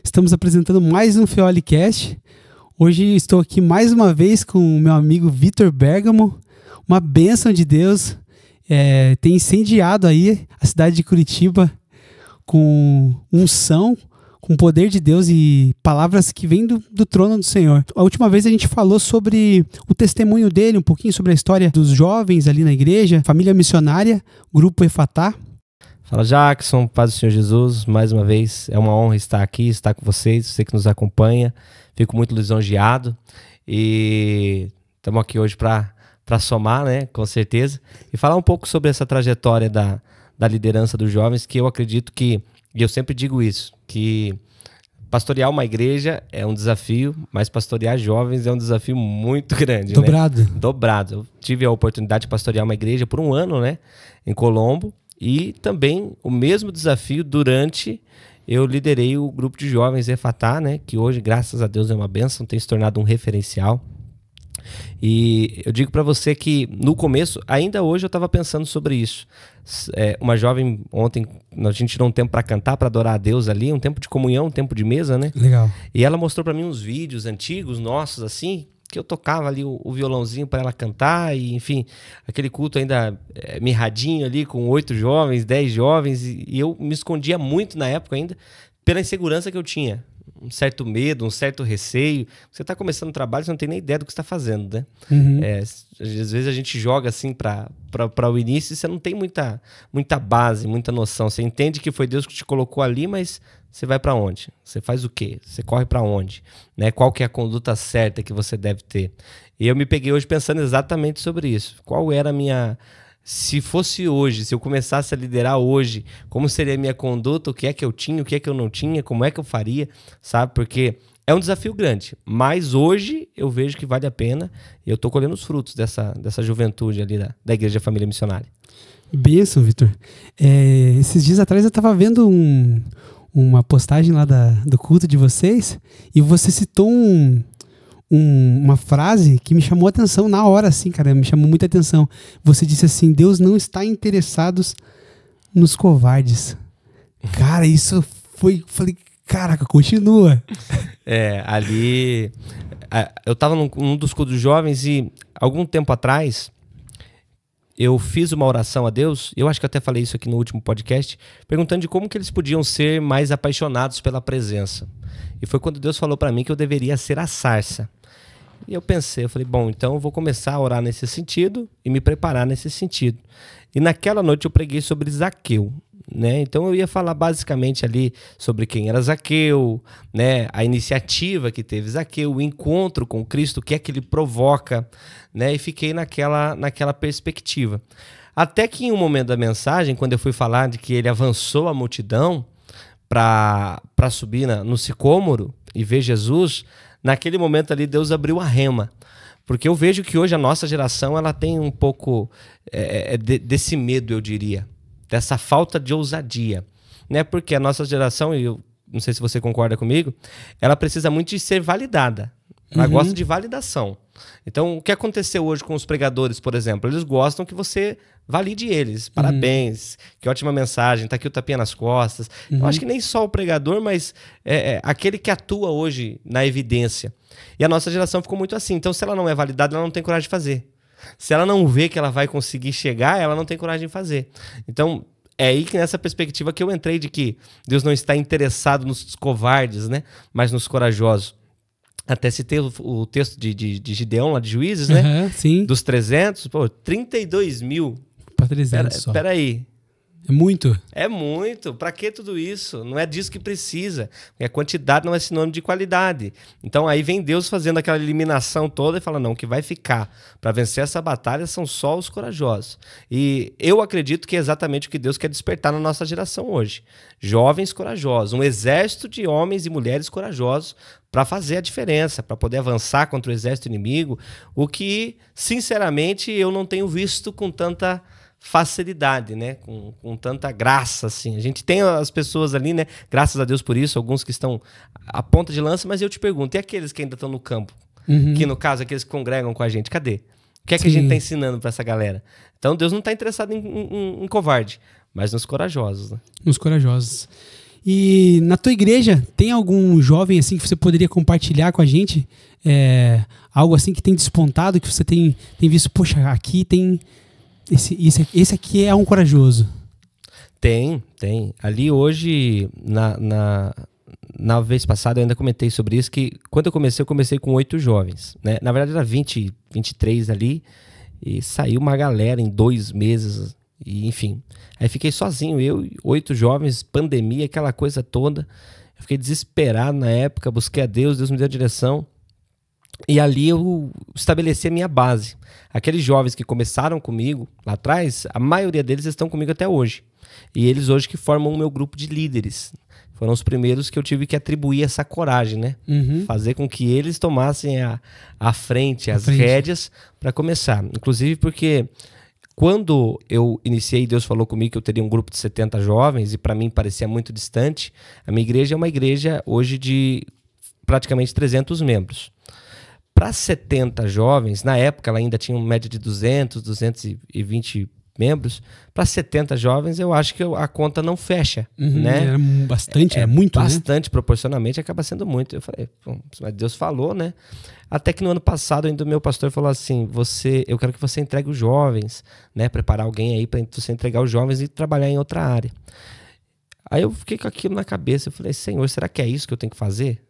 Estamos apresentando mais um Feolicast. Hoje estou aqui mais uma vez com o meu amigo Vitor Bergamo. Uma bênção de Deus. Tem incendiado aí a cidade de Curitiba com unção, com poder de Deus e palavras que vêm do trono do Senhor. A última vez a gente falou sobre o testemunho dele, um pouquinho sobre a história dos jovens ali na igreja, família missionária, grupo Efatá. Fala, Jackson, paz do Senhor Jesus, mais uma vez é uma honra estar aqui, estar com vocês, você que nos acompanha, fico muito lisonjeado e estamos aqui hoje para somar, né, com certeza, e falar um pouco sobre essa trajetória da liderança dos jovens, que eu acredito que, e eu sempre digo isso, que pastorear uma igreja é um desafio, mas pastorear jovens é um desafio muito grande. Dobrado. Né? Dobrado. Eu tive a oportunidade de pastorear uma igreja por um ano, né, em Colombo. E também o mesmo desafio durante eu liderei o grupo de jovens Efatá, né, que hoje, graças a Deus, é uma bênção, tem se tornado um referencial. E eu digo para você que no começo, ainda hoje eu estava pensando sobre isso. Uma jovem, ontem a gente tirou um tempo para cantar, para adorar a Deus ali, um tempo de comunhão, um tempo de mesa, né? Legal. E ela mostrou para mim uns vídeos antigos nossos, assim, que eu tocava ali o violãozinho para ela cantar e, enfim, aquele culto ainda mirradinho ali com 8 jovens, 10 jovens e eu me escondia muito na época ainda pela insegurança que eu tinha, um certo medo, um certo receio. Você está começando o trabalho, você não tem nem ideia do que está fazendo, né? Uhum. Às vezes a gente joga assim para o início e você não tem muita base, muita noção. Você entende que foi Deus que te colocou ali, mas você vai para onde? Você faz o quê? Você corre para onde? Né? Qual que é a conduta certa que você deve ter? E eu me peguei hoje pensando exatamente sobre isso. Qual era a minha... Se fosse hoje, se eu começasse a liderar hoje, como seria a minha conduta? O que é que eu tinha? O que é que eu não tinha? Como é que eu faria? Sabe? Porque é um desafio grande. Mas hoje eu vejo que vale a pena. E eu estou colhendo os frutos dessa juventude ali da Igreja Família Missionária. Bênção, Vitor. Esses dias atrás eu estava vendo uma postagem lá do culto de vocês e você citou uma frase que me chamou a atenção na hora, assim, cara, me chamou muita atenção. Você disse assim: Deus não está interessado nos covardes. Cara, isso foi... Falei, caraca, continua. Ali... Eu estava num dos cultos jovens e algum tempo atrás eu fiz uma oração a Deus, eu acho que até falei isso aqui no último podcast, perguntando de como que eles podiam ser mais apaixonados pela presença. E foi quando Deus falou para mim que eu deveria ser a sarça. E eu pensei, eu falei, bom, então eu vou começar a orar nesse sentido e me preparar nesse sentido. E naquela noite eu preguei sobre Zaqueu, né? Então eu ia falar basicamente ali sobre quem era Zaqueu, né? A iniciativa que teve Zaqueu, o encontro com Cristo, o que é que ele provoca, né? E fiquei naquela perspectiva. Até que em um momento da mensagem, quando eu fui falar de que ele avançou a multidão para subir no sicômoro e ver Jesus, naquele momento ali Deus abriu a rema. Porque eu vejo que hoje a nossa geração ela tem um pouco desse medo, eu diria, dessa falta de ousadia, né? Porque a nossa geração, e eu não sei se você concorda comigo, ela precisa muito de ser validada. Ela gosta de validação. Então, o que aconteceu hoje com os pregadores, por exemplo? Eles gostam que você valide eles. Parabéns, que ótima mensagem, tá aqui o tapinha nas costas. Eu acho que nem só o pregador, mas aquele que atua hoje na evidência. E a nossa geração ficou muito assim. Então, se ela não é validada, ela não tem coragem de fazer. Se ela não vê que ela vai conseguir chegar, ela não tem coragem de fazer. Então, é aí que nessa perspectiva que eu entrei de que Deus não está interessado nos covardes, né? Mas nos corajosos. Até citei o texto de Gideão, lá de Juízes, né? Sim. Dos 300, 32 mil. Para 300 só. Peraí. É muito? É muito. Para que tudo isso? Não é disso que precisa. A quantidade não é sinônimo de qualidade. Então aí vem Deus fazendo aquela eliminação toda e fala, não, o que vai ficar para vencer essa batalha são só os corajosos. E eu acredito que é exatamente o que Deus quer despertar na nossa geração hoje. Jovens corajosos, um exército de homens e mulheres corajosos para fazer a diferença, para poder avançar contra o exército inimigo, o que, sinceramente, eu não tenho visto com tanta facilidade, né? Com tanta graça, assim. A gente tem as pessoas ali, né? Graças a Deus por isso, alguns que estão à ponta de lança, mas eu te pergunto, e aqueles que ainda estão no campo? Que, no caso, aqueles que congregam com a gente, cadê? O que é que a gente está ensinando para essa galera? Então, Deus não está interessado em covarde, mas nos corajosos, né? Nos corajosos. E na tua igreja, tem algum jovem assim que você poderia compartilhar com a gente? Algo assim que tem despontado, que você tem visto, poxa, aqui tem... Esse aqui é um corajoso. Tem. Ali hoje, na vez passada, eu ainda comentei sobre isso, que quando eu comecei com 8 jovens, né? Na verdade era 20, 23 ali, e saiu uma galera em 2 meses, e enfim. Aí fiquei sozinho, eu e 8 jovens, pandemia, aquela coisa toda. Eu fiquei desesperado na época, busquei a Deus me deu a direção. E ali eu estabeleci a minha base. Aqueles jovens que começaram comigo lá atrás, a maioria deles estão comigo até hoje. E eles hoje que formam o meu grupo de líderes. Foram os primeiros que eu tive que atribuir essa coragem, né? Fazer com que eles tomassem a frente, as rédeas para começar. Inclusive porque quando eu iniciei, Deus falou comigo que eu teria um grupo de 70 jovens e para mim parecia muito distante. A minha igreja é uma igreja hoje de praticamente 300 membros. Para 70 jovens, na época ela ainda tinha uma média de 200, 220 membros. Para 70 jovens, eu acho que a conta não fecha. Né? É bastante, é muito, bastante, né? Proporcionalmente, acaba sendo muito. Eu falei, mas Deus falou, né? Até que no ano passado, ainda o meu pastor falou assim, eu quero que você entregue os jovens, né? Preparar alguém aí para você entregar os jovens e trabalhar em outra área. Aí eu fiquei com aquilo na cabeça, eu falei, Senhor, será que é isso que eu tenho que fazer?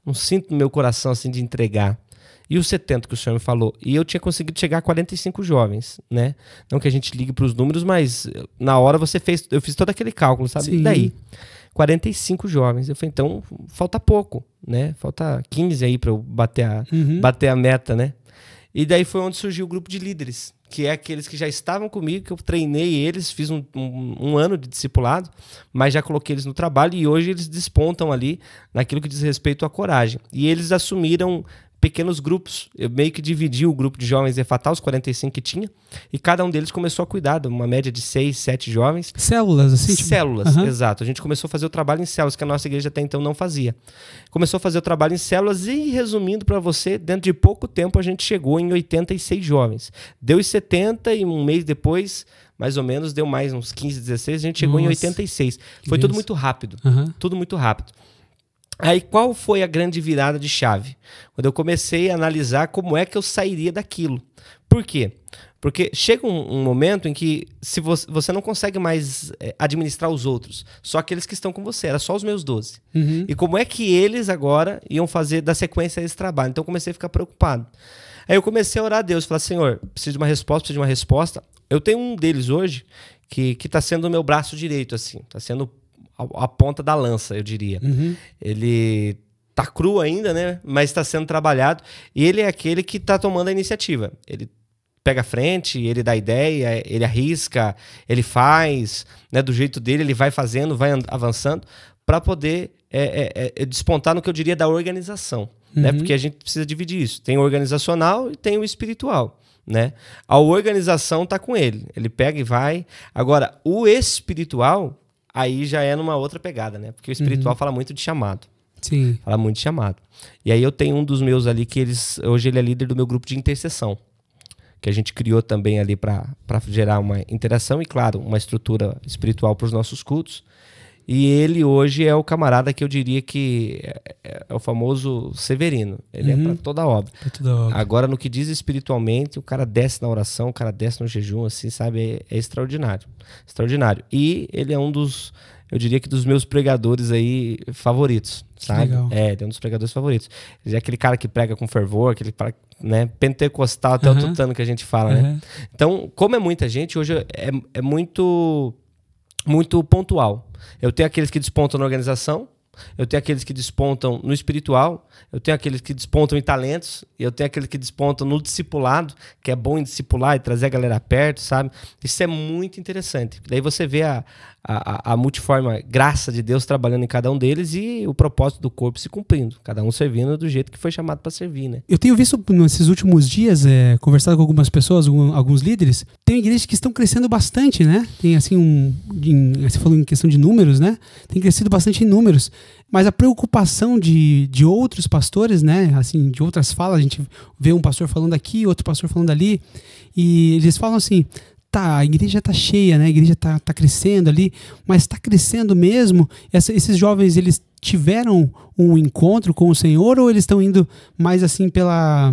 Não sinto no meu coração assim de entregar. E os 70 que o senhor me falou. E eu tinha conseguido chegar a 45 jovens, né? Não que a gente ligue para os números, mas na hora eu fiz todo aquele cálculo, sabe? Sim. E daí? 45 jovens. Eu falei, então falta pouco, né? Falta 15 aí para eu bater a meta, né? E daí foi onde surgiu o grupo de líderes, que é aqueles que já estavam comigo, que eu treinei eles, fiz um ano de discipulado, mas já coloquei eles no trabalho e hoje eles despontam ali naquilo que diz respeito à coragem. E eles assumiram pequenos grupos. Eu meio que dividi o grupo de jovens Efatá, os 45 que tinha, e cada um deles começou a cuidar de uma média de 6, 7 jovens. Células, assim? Células, exato. A gente começou a fazer o trabalho em células, que a nossa igreja até então não fazia. Começou a fazer o trabalho em células e, resumindo para você, dentro de pouco tempo a gente chegou em 86 jovens. Deu os 70 e um mês depois, mais ou menos, deu mais uns 15, 16, a gente chegou em 86. Foi tudo muito rápido. Tudo muito rápido. Aí qual foi a grande virada de chave? Quando eu comecei a analisar como é que eu sairia daquilo. Por quê? Porque chega um momento em que se você não consegue mais administrar os outros, só aqueles que estão com você, era só os meus 12. E como é que eles agora iam fazer da sequência esse trabalho? Então eu comecei a ficar preocupado. Aí eu comecei a orar a Deus, falar, Senhor, preciso de uma resposta. Eu tenho um deles hoje que está sendo o meu braço direito, assim, está sendo a ponta da lança, eu diria. Ele tá cru ainda, né? Mas está sendo trabalhado. E ele é aquele que está tomando a iniciativa. Ele pega a frente, ele dá ideia, ele arrisca, ele faz, né? Do jeito dele, ele vai fazendo, vai avançando, para poder despontar no que eu diria da organização. Né? Porque a gente precisa dividir isso. Tem o organizacional e tem o espiritual. Né? A organização tá com ele. Ele pega e vai. Agora, o espiritual... aí já é numa outra pegada, né? Porque o espiritual fala muito de chamado. Sim. Fala muito de chamado. E aí eu tenho um dos meus ali que hoje ele é líder do meu grupo de intercessão, que a gente criou também ali para gerar uma interação e, claro, uma estrutura espiritual para os nossos cultos. E ele hoje é o camarada que eu diria que é o famoso Severino. Ele é para toda a obra. Agora, no que diz espiritualmente, o cara desce na oração, o cara desce no jejum, assim, sabe? É extraordinário. Extraordinário. E ele é um dos, eu diria que dos meus pregadores aí favoritos, sabe? Legal. Ele é um dos pregadores favoritos. Ele é aquele cara que prega com fervor, aquele cara, né, pentecostal, até o tutano que a gente fala, né? Então, como é muita gente, hoje é muito pontual. Eu tenho aqueles que despontam na organização, eu tenho aqueles que despontam no espiritual, eu tenho aqueles que despontam em talentos, e eu tenho aqueles que despontam no discipulado, que é bom em discipular e trazer a galera perto, sabe? Isso é muito interessante. Daí você vê a multiforme graça de Deus trabalhando em cada um deles e o propósito do corpo se cumprindo, cada um servindo do jeito que foi chamado para servir, né? Eu tenho visto nesses últimos dias, conversado com algumas pessoas, alguns líderes, tem igrejas que estão crescendo bastante, né? Tem assim você falou em questão de números, né? Tem crescido bastante em números, mas a preocupação de outros pastores, né? Assim, de outras falas, a gente vê um pastor falando aqui, outro pastor falando ali, e eles falam assim, tá, a igreja tá cheia, né? A igreja tá crescendo ali, mas tá crescendo mesmo? Esses jovens, eles tiveram um encontro com o Senhor ou eles estão indo mais assim pela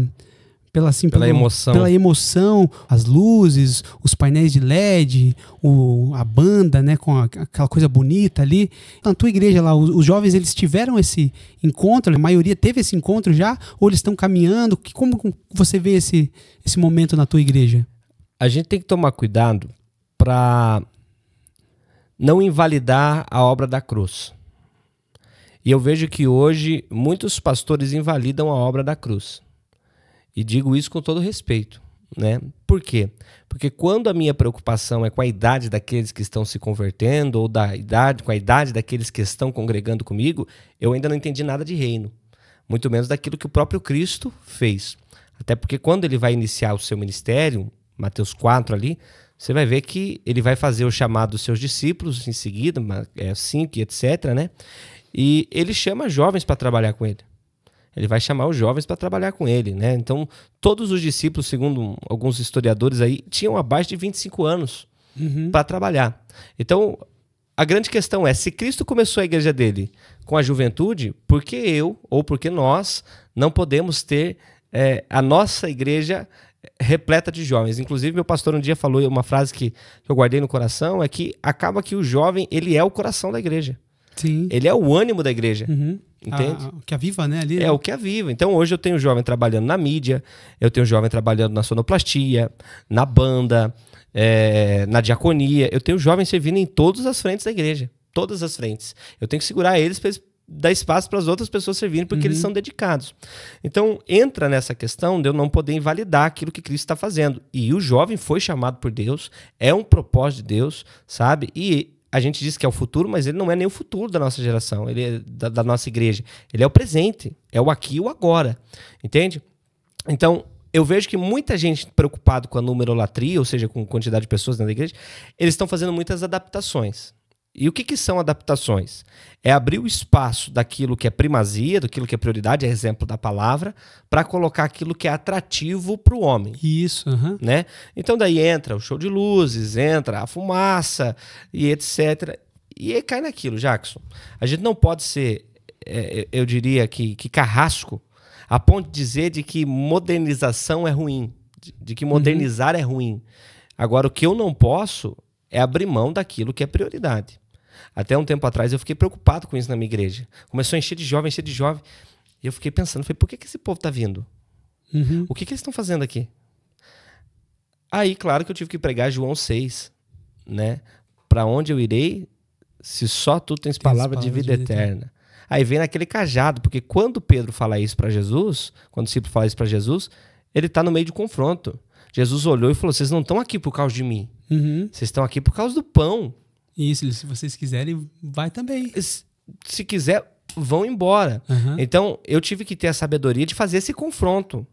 emoção. Pela emoção, as luzes, os painéis de LED, a banda, né, com aquela coisa bonita ali. Na tua igreja lá, os jovens, eles tiveram esse encontro? A maioria teve esse encontro já? Ou eles estão caminhando? Como você vê esse momento na tua igreja? A gente tem que tomar cuidado para não invalidar a obra da cruz. E eu vejo que hoje muitos pastores invalidam a obra da cruz. E digo isso com todo respeito, né? Por quê? Porque quando a minha preocupação é com a idade daqueles que estão se convertendo ou com a idade daqueles que estão congregando comigo, eu ainda não entendi nada de reino, muito menos daquilo que o próprio Cristo fez. Até porque quando ele vai iniciar o seu ministério, Mateus 4 ali, você vai ver que ele vai fazer o chamado dos seus discípulos em seguida, 5 e etc, né? E ele chama jovens para trabalhar com ele. Ele vai chamar os jovens para trabalhar com ele, né? Então, todos os discípulos, segundo alguns historiadores aí, tinham abaixo de 25 anos para trabalhar. Então, a grande questão é, se Cristo começou a igreja dele com a juventude, por que eu, ou por que nós, não podemos ter a nossa igreja repleta de jovens? Inclusive, meu pastor um dia falou uma frase que eu guardei no coração, é que acaba que o jovem, ele é o coração da igreja. Sim. Ele é o ânimo da igreja. Entende? O que aviva, né? Ali, o que aviva. Então, hoje eu tenho jovem trabalhando na mídia, eu tenho jovem trabalhando na sonoplastia, na banda, na diaconia. Eu tenho jovens servindo em todas as frentes da igreja. Todas as frentes. Eu tenho que segurar eles para eles dar espaço para as outras pessoas servirem, porque eles são dedicados. Então, entra nessa questão de eu não poder invalidar aquilo que Cristo está fazendo. E o jovem foi chamado por Deus, é um propósito de Deus, sabe? E a gente diz que é o futuro, mas ele não é nem o futuro da nossa geração, ele é da nossa igreja. Ele é o presente, é o aqui e o agora, entende? Então, eu vejo que muita gente preocupada com a numerolatria, ou seja, com a quantidade de pessoas dentro da igreja, eles estão fazendo muitas adaptações. E o que são adaptações? É abrir o espaço daquilo que é primazia, daquilo que é prioridade, é exemplo da palavra, para colocar aquilo que é atrativo para o homem. Isso, né? Então daí entra o show de luzes, entra a fumaça e etc. E aí cai naquilo, Jackson. A gente não pode ser, eu diria que carrasco, a ponto de dizer de que modernização é ruim, de que modernizar é ruim. Agora, o que eu não posso é abrir mão daquilo que é prioridade. Até um tempo atrás eu fiquei preocupado com isso na minha igreja. Começou a encher de jovem. E eu fiquei pensando, por que esse povo está vindo? O que eles estão fazendo aqui? Aí, claro que eu tive que pregar João 6, né? Para onde eu irei, se só tu tens palavra de vida eterna. Aí vem naquele cajado, porque quando Pedro fala isso para Jesus, quando o discípulo fala isso para Jesus, ele está no meio de confronto. Jesus olhou e falou, vocês não estão aqui por causa de mim. Vocês estão aqui por causa do pão. Isso, se vocês quiserem, vai também. Se quiser, vão embora. Então, eu tive que ter a sabedoria de fazer esse confronto.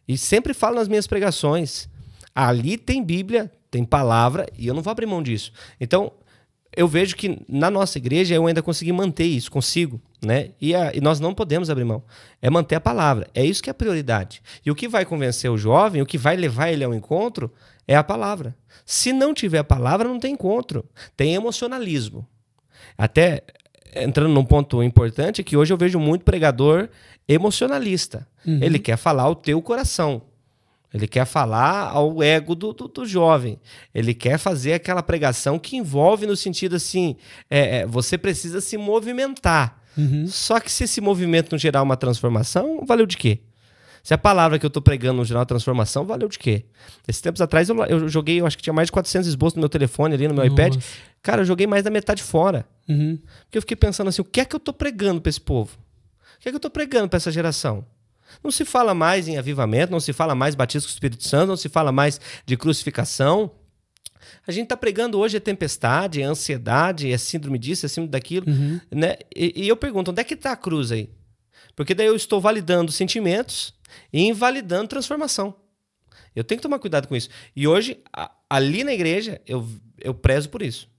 E sempre falo nas minhas pregações, ali tem Bíblia, tem palavra, e eu não vou abrir mão disso. Então, eu vejo que na nossa igreja eu ainda consegui manter isso, consigo, né? E nós não podemos abrir mão. É manter a palavra. É isso que é a prioridade. E o que vai convencer o jovem, o que vai levar ele ao encontro, é a palavra. Se não tiver a palavra, não tem encontro. Tem emocionalismo. Até entrando num ponto importante, que hoje eu vejo muito pregador emocionalista. Ele quer falar ao teu coração. Ele quer falar ao ego do jovem. Ele quer fazer aquela pregação que envolve no sentido assim, você precisa se movimentar. Só que se esse movimento não gerar uma transformação, valeu de quê? Se a palavra que eu estou pregando não gerar uma transformação, valeu de quê? Esses tempos atrás eu joguei, eu acho que tinha mais de 400 esboços no meu telefone ali, no meu iPad. Cara, eu joguei mais da metade fora. Porque eu fiquei pensando assim, o que é que eu estou pregando para esse povo? O que é que eu estou pregando para essa geração? Não se fala mais em avivamento, não se fala mais batismo com o Espírito Santo, não se fala mais de crucificação. A gente está pregando hoje tempestade, ansiedade, síndrome disso, síndrome daquilo. Né? E eu pergunto, onde é que está a cruz aí? Porque daí eu estou validando sentimentos e invalidando transformação. Eu tenho que tomar cuidado com isso. E hoje, ali na igreja, eu prezo por isso.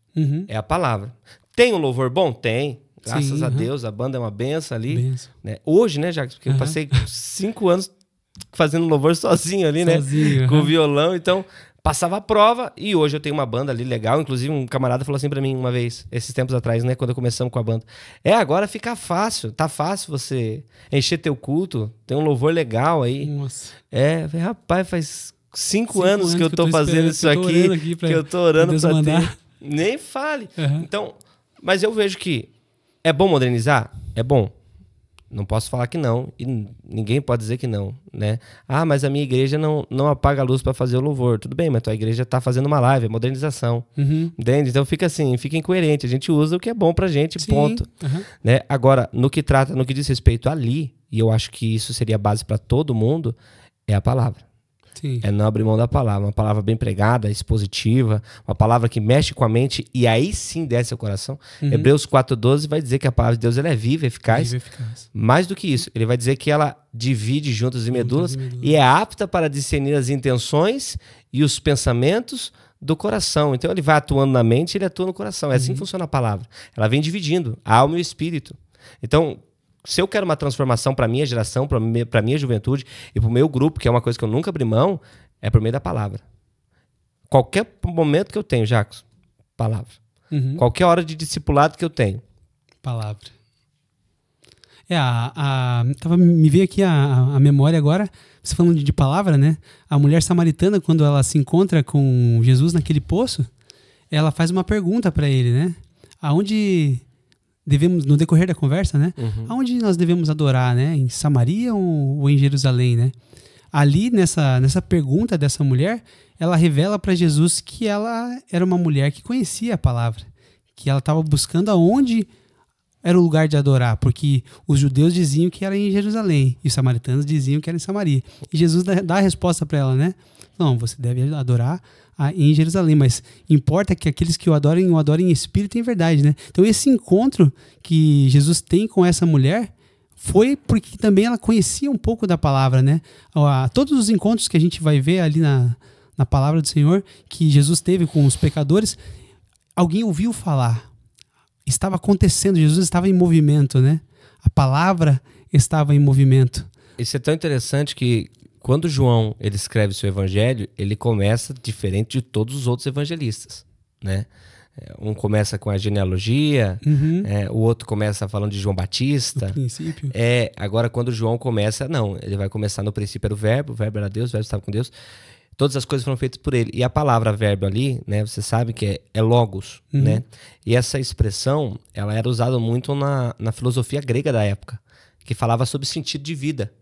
É a palavra. Tem um louvor bom? Tem. Graças a Deus, a banda é uma benção ali. Né? Hoje, né, Jacques? Porque eu passei 5 anos fazendo louvor sozinho ali, né? Com o violão. Então, passava a prova e hoje eu tenho uma banda ali legal. Inclusive um camarada falou assim pra mim uma vez, esses tempos atrás, né, quando começamos com a banda. Agora fica fácil, tá fácil você encher teu culto, tem um louvor legal aí. Nossa. Falei, rapaz, faz 5 anos que eu tô fazendo isso aqui, que eu tô orando pra ter. Nem fale. Então, mas eu vejo que é bom modernizar? É bom. Não posso falar que não, e ninguém pode dizer que não, né? Mas a minha igreja não apaga a luz para fazer o louvor. Tudo bem, mas tua igreja tá fazendo uma live, é modernização. Entende? Então fica assim, fica incoerente. A gente usa o que é bom pra gente, ponto. Né? Agora, no que diz respeito ali, e eu acho que isso seria a base para todo mundo, é a palavra. Sim. É não abrir mão da palavra. Uma palavra bem pregada, expositiva, uma palavra que mexe com a mente e aí sim desce ao coração. Hebreus 4:12 vai dizer que a palavra de Deus ela é viva, eficaz. Mais do que isso, ele vai dizer que ela divide juntas e medulas e é apta para discernir as intenções e os pensamentos do coração. Então ele vai atuando na mente e ele atua no coração. É assim que funciona a palavra. Ela vem dividindo a alma e o espírito. Então, se eu quero uma transformação para a minha geração, para a minha juventude e para o meu grupo, que é uma coisa que eu nunca abri mão, é por meio da palavra. Qualquer momento que eu tenho, Jacos, palavra. Qualquer hora de discipulado que eu tenho. Palavra. Me veio aqui a memória agora, você falando de palavra, né? A mulher samaritana, quando ela se encontra com Jesus naquele poço, ela faz uma pergunta para ele, né? Aonde devemos, no decorrer da conversa, né? Aonde nós devemos adorar, né? Em Samaria ou em Jerusalém, né? Ali, nessa pergunta dessa mulher, ela revela para Jesus que ela era uma mulher que conhecia a palavra, que ela estava buscando aonde era o lugar de adorar, porque os judeus diziam que era em Jerusalém e os samaritanos diziam que era em Samaria. E Jesus dá a resposta para ela, né? Não, você deve adorar em Jerusalém, mas importa que aqueles que o adorem em espírito e em verdade, né? Então esse encontro que Jesus tem com essa mulher foi porque também ela conhecia um pouco da palavra, né? Todos os encontros que a gente vai ver ali na palavra do Senhor, que Jesus teve com os pecadores, alguém ouviu falar, estava acontecendo, Jesus estava em movimento, né? A palavra estava em movimento. Isso é tão interessante que quando João ele escreve seu evangelho, ele começa diferente de todos os outros evangelistas, né? Um começa com a genealogia, o outro começa falando de João Batista. No princípio. Agora quando João começa, não, ele vai começar no princípio era o verbo era Deus, o verbo estava com Deus. Todas as coisas foram feitas por ele. E a palavra verbo ali, né, você sabe que é logos, né? E essa expressão, ela era usada muito na filosofia grega da época, que falava sobre sentido de vida.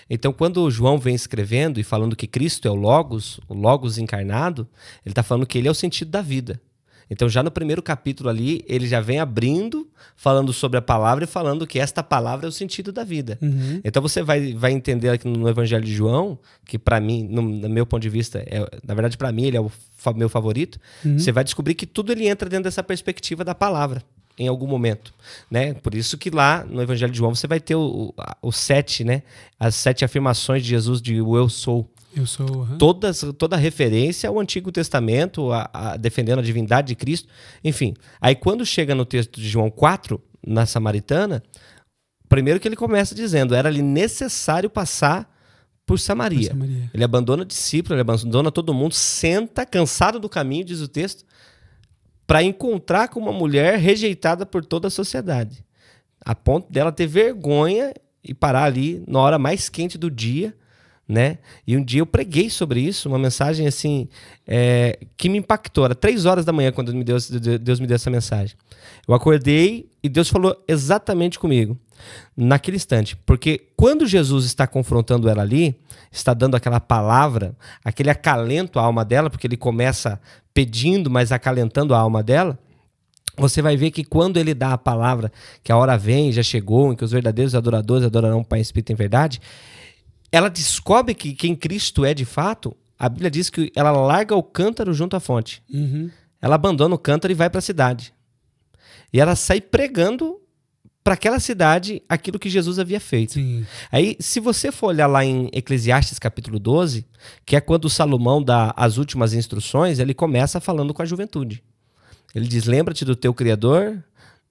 Então, quando João vem escrevendo e falando que Cristo é o Logos encarnado, ele está falando que ele é o sentido da vida. Então, já no primeiro capítulo ali, ele já vem abrindo, falando sobre a palavra e falando que esta palavra é o sentido da vida. Então, você vai entender aqui no Evangelho de João, que para mim, no meu ponto de vista, na verdade, para mim, ele é o meu favorito. Você vai descobrir que tudo ele entra dentro dessa perspectiva da palavra, em algum momento, né? Por isso que lá no Evangelho de João você vai ter os 7, né? As 7 afirmações de Jesus de o eu sou. Eu sou. Toda referência ao Antigo Testamento, defendendo a divindade de Cristo. Enfim, aí quando chega no texto de João 4, na Samaritana, primeiro que ele começa dizendo, era-lhe necessário passar por Samaria. Ele abandona discípulo, ele abandona todo mundo, senta cansado do caminho, diz o texto, para encontrar com uma mulher rejeitada por toda a sociedade, a ponto dela ter vergonha e parar ali na hora mais quente do dia, né? E um dia eu preguei sobre isso, uma mensagem assim que me impactou. Era 3 horas da manhã quando Deus me deu essa mensagem. Eu acordei e Deus falou exatamente comigo naquele instante, porque quando Jesus está confrontando ela ali, está dando aquela palavra, aquele acalento à alma dela, porque ele começa pedindo, mas acalentando a alma dela, você vai ver que quando ele dá a palavra, que a hora vem, já chegou, em que os verdadeiros adoradores adorarão o Pai em espírito e em verdade, ela descobre que quem Cristo é de fato. A Bíblia diz que ela larga o cântaro junto à fonte. Ela abandona o cântaro e vai para a cidade. E ela sai pregando para aquela cidade aquilo que Jesus havia feito. Sim. Aí, se você for olhar lá em Eclesiastes capítulo 12, que é quando Salomão dá as últimas instruções, ele começa falando com a juventude. Ele diz, lembra-te do teu Criador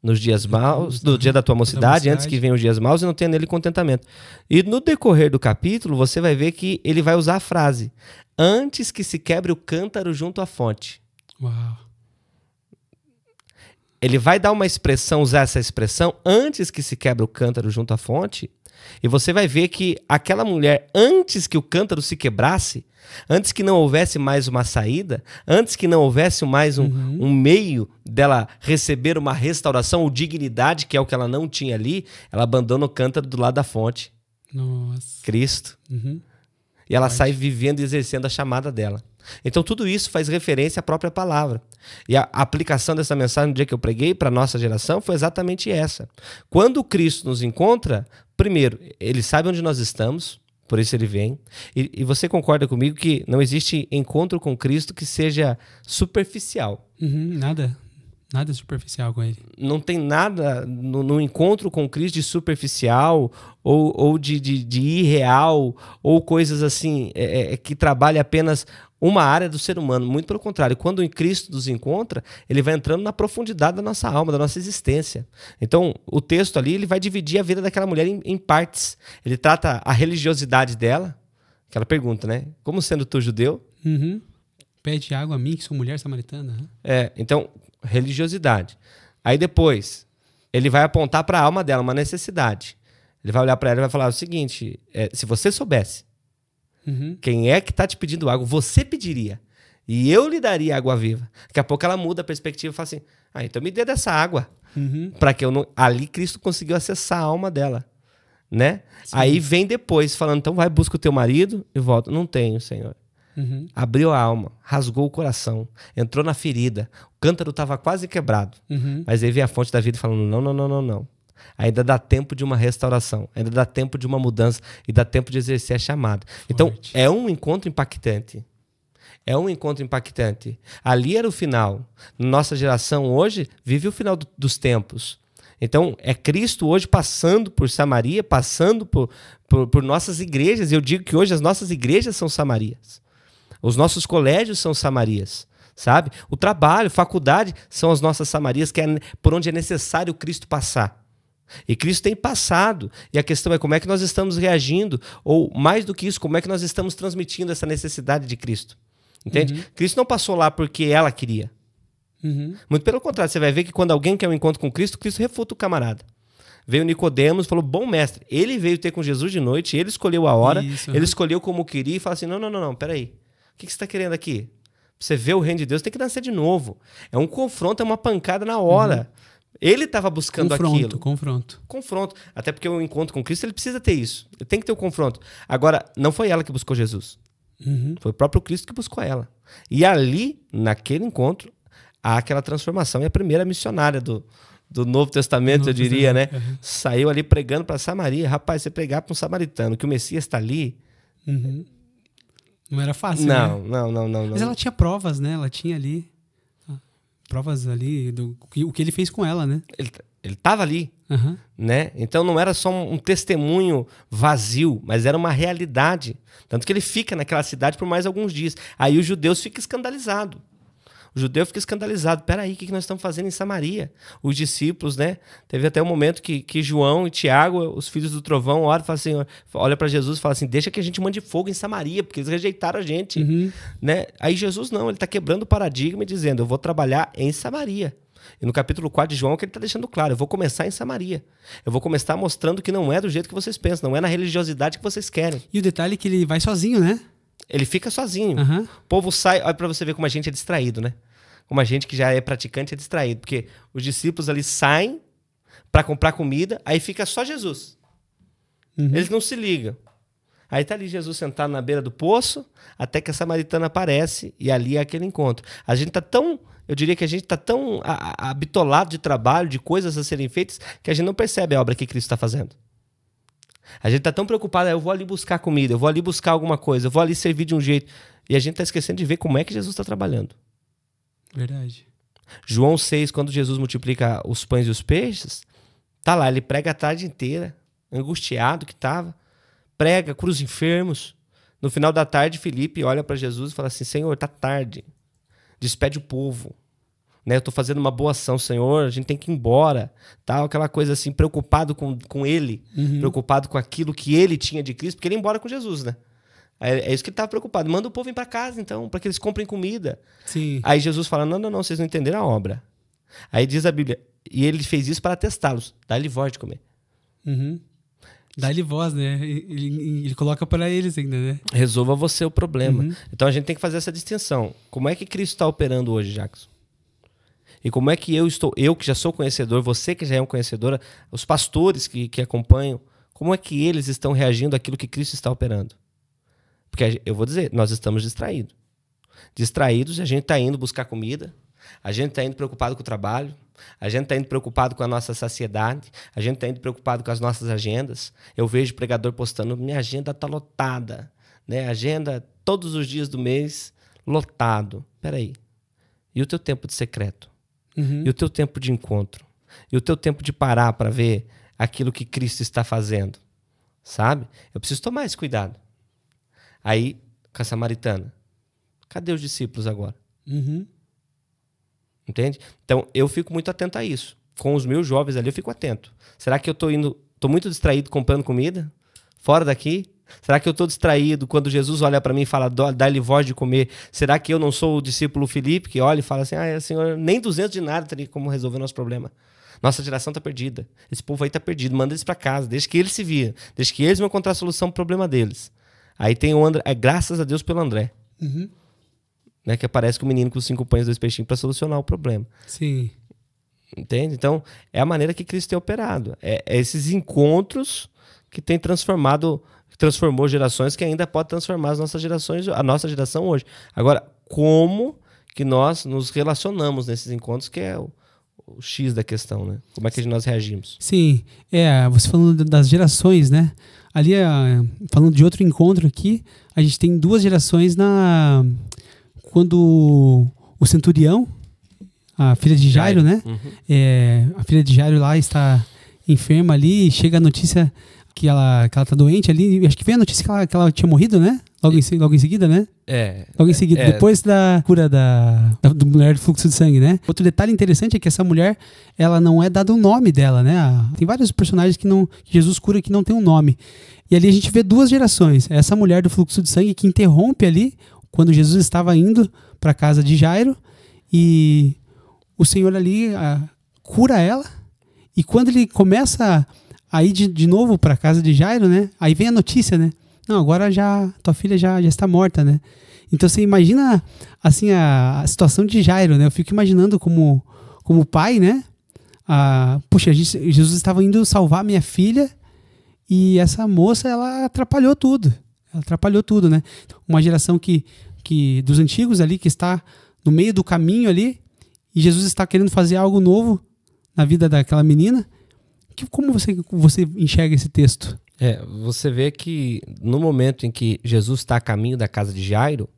nos dias maus, no dia da tua mocidade, antes que venham os dias maus, e não tenha nele contentamento. E no decorrer do capítulo, você vai ver que ele vai usar a frase: antes que se quebre o cântaro junto à fonte. Uau. Ele vai dar uma expressão, usar essa expressão, antes que se quebre o cântaro junto à fonte, e você vai ver que aquela mulher, antes que o cântaro se quebrasse, antes que não houvesse mais uma saída, antes que não houvesse mais um meio dela receber uma restauração ou dignidade, que é o que ela não tinha ali, ela abandona o cântaro do lado da fonte. Nossa. Cristo. E ela sai vivendo e exercendo a chamada dela. Então tudo isso faz referência à própria palavra. E a aplicação dessa mensagem no dia que eu preguei para a nossa geração foi exatamente essa. Quando Cristo nos encontra, primeiro, ele sabe onde nós estamos, por isso ele vem. E você concorda comigo que não existe encontro com Cristo que seja superficial. Nada superficial com ele. Não tem nada no encontro com Cristo de superficial ou de irreal ou coisas assim que trabalha apenas uma área do ser humano. Muito pelo contrário, quando Cristo nos encontra, ele vai entrando na profundidade da nossa alma, da nossa existência. Então, o texto ali ele vai dividir a vida daquela mulher em partes. Ele trata a religiosidade dela, aquela pergunta, né? Como sendo tu judeu? Pede água a mim, que sou mulher samaritana. Então, religiosidade. Aí depois, ele vai apontar para a alma dela uma necessidade. Ele vai olhar para ela e vai falar o seguinte: se você soubesse quem é que está te pedindo água, você pediria. E eu lhe daria água viva. Daqui a pouco ela muda a perspectiva e fala assim: então me dê dessa água. Para que eu não... Ali Cristo conseguiu acessar a alma dela. Né? Aí vem depois falando: então vai, busca o teu marido e volta. Não tenho, Senhor. Abriu a alma, rasgou o coração, entrou na ferida, o cântaro estava quase quebrado, mas aí veio a fonte da vida falando: não. Ainda dá tempo de uma restauração, ainda dá tempo de uma mudança e dá tempo de exercer a chamada. Então, é um encontro impactante. Ali era o final. Nossa geração hoje vive o final dos tempos. Então, é Cristo hoje passando por Samaria, passando por nossas igrejas. Eu digo que hoje as nossas igrejas são Samarias. Os nossos colégios são Samarias, sabe? O trabalho, faculdade são as nossas Samarias, que é por onde é necessário Cristo passar. E Cristo tem passado. E a questão é como é que nós estamos reagindo, ou mais do que isso, como é que nós estamos transmitindo essa necessidade de Cristo. Entende? Cristo não passou lá porque ela queria. Muito pelo contrário, você vai ver que quando alguém quer um encontro com Cristo, Cristo refuta o camarada. Veio Nicodemos e falou: bom mestre, ele veio ter com Jesus de noite, ele escolheu a hora, ele escolheu como queria e fala assim: não, peraí. O que você está querendo aqui? Você vê o reino de Deus, tem que nascer de novo. É um confronto, é uma pancada na hora. Ele estava buscando aquilo. Confronto. Até porque o encontro com Cristo, ele precisa ter isso. Ele tem que ter o confronto. Agora, não foi ela que buscou Jesus. Foi o próprio Cristo que buscou ela. E ali, naquele encontro, há aquela transformação. E a primeira missionária do Novo Testamento, eu diria, né? Saiu ali pregando para Samaria. Rapaz, você pregar para um samaritano, que o Messias está ali... Não era fácil, não. Mas ela tinha provas, né? Ela tinha ali provas ali do o que ele fez com ela, né? Ele estava ali, né? Então não era só um testemunho vazio, mas era uma realidade. Tanto que ele fica naquela cidade por mais alguns dias. Aí os judeus ficam escandalizados. O judeu fica escandalizado. Peraí, o que nós estamos fazendo em Samaria? Os discípulos, né? Teve até um momento que João e Tiago, os filhos do trovão, olha para Jesus e fala assim: deixa que a gente mande fogo em Samaria, porque eles rejeitaram a gente. Né? Aí Jesus não, ele está quebrando o paradigma e dizendo: eu vou trabalhar em Samaria. E no capítulo 4 de João, que ele está deixando claro: eu vou começar em Samaria. Eu vou começar mostrando que não é do jeito que vocês pensam, não é na religiosidade que vocês querem. E o detalhe é que ele vai sozinho, né? Ele fica sozinho. O povo sai... Olha para você ver como a gente é distraído, né? Como a gente que já é praticante é distraído. Porque os discípulos ali saem para comprar comida, aí fica só Jesus. Eles não se ligam. Aí tá ali Jesus sentado na beira do poço, até que a samaritana aparece, e ali é aquele encontro. A gente tá tão... Eu diria que a gente tá tão habitolado de trabalho, de coisas a serem feitas, que a gente não percebe a obra que Cristo está fazendo. A gente está tão preocupado: eu vou ali buscar comida, eu vou ali buscar alguma coisa, eu vou ali servir de um jeito. E a gente está esquecendo de ver como é que Jesus está trabalhando. Verdade. João 6, quando Jesus multiplica os pães e os peixes, tá lá, ele prega a tarde inteira, angustiado que estava, prega, cura os enfermos. No final da tarde, Filipe olha para Jesus e fala assim: Senhor, tá tarde, despede o povo, né? Eu tô fazendo uma boa ação, Senhor, a gente tem que ir embora, tal, aquela coisa assim, preocupado com ele, preocupado com aquilo que ele tinha de Cristo, porque ele ia embora com Jesus, né? É isso que ele estava preocupado. Manda o povo ir para casa, então, para que eles comprem comida. Sim. Aí Jesus fala, não, vocês não entenderam a obra. Aí diz a Bíblia, e ele fez isso para testá-los, dá-lhe voz de comer. Dá-lhe voz, né? Ele coloca para eles ainda, né? Resolva você o problema. Então a gente tem que fazer essa distinção. Como é que Cristo está operando hoje, Jackson? E como é que eu que já sou conhecedor, você que já é um conhecedor, os pastores que acompanham, como é que eles estão reagindo àquilo que Cristo está operando? Porque eu vou dizer, nós estamos distraídos. Distraídos, a gente está indo buscar comida, a gente está indo preocupado com o trabalho, a gente está indo preocupado com a nossa saciedade, a gente está indo preocupado com as nossas agendas. Eu vejo pregador postando, minha agenda está lotada, né? Agenda todos os dias do mês, lotado. Peraí, e o teu tempo de secreto? E o teu tempo de encontro? E o teu tempo de parar para ver aquilo que Cristo está fazendo? Sabe? Eu preciso tomar esse cuidado. Aí, com a samaritana, cadê os discípulos agora? Entende? Então, eu fico muito atento a isso. Com os meus jovens ali, eu fico atento. Será que eu tô muito distraído comprando comida? Fora daqui? Será que eu estou distraído quando Jesus olha para mim e fala, dá-lhe voz de comer? Será que eu não sou o discípulo Filipe que olha e fala assim, Senhor, nem 200 dinários teria como resolver o nosso problema. Nossa geração está perdida. Esse povo aí está perdido. Manda eles para casa. Deixa que eles se viram. Deixa que eles vão encontrar a solução para o problema deles. Aí tem o André, graças a Deus pelo André. Né, que aparece com o menino com os 5 pães e 2 peixinhos para solucionar o problema. Sim. Entende? Então, é a maneira que Cristo tem operado. É esses encontros que tem transformou gerações, que ainda pode transformar as nossas gerações, a nossa geração hoje. Agora, como que nós nos relacionamos nesses encontros, que é o X da questão, né? Como é que nós reagimos? Sim. Você falando das gerações, né? Ali, falando de outro encontro aqui, a gente tem 2 gerações quando o centurião, a filha de Jairo, né? A filha de Jairo lá está enferma ali, e chega a notícia que ela tá doente ali. Acho que veio a notícia que ela tinha morrido, né? Logo em seguida, né? Logo em seguida, depois da cura da mulher do fluxo de sangue, né? Outro detalhe interessante é que essa mulher, ela não é dado o nome dela, né? Tem vários personagens que Jesus cura que não tem um nome. E ali a gente vê 2 gerações. Essa mulher do fluxo de sangue que interrompe ali quando Jesus estava indo para a casa de Jairo, e o Senhor ali cura ela, e quando ele começa a ir de novo para a casa de Jairo, né? Aí vem a notícia, né? Não, agora tua filha já está morta, né? Então você imagina assim a situação de Jairo, né? Eu fico imaginando como pai, né? Puxa, Jesus estava indo salvar minha filha e essa moça, ela atrapalhou tudo. Né? Uma geração que dos antigos ali, que está no meio do caminho ali, e Jesus está querendo fazer algo novo na vida daquela menina. Como você enxerga esse texto? Você vê que no momento em que Jesus está a caminho da casa de Jairo,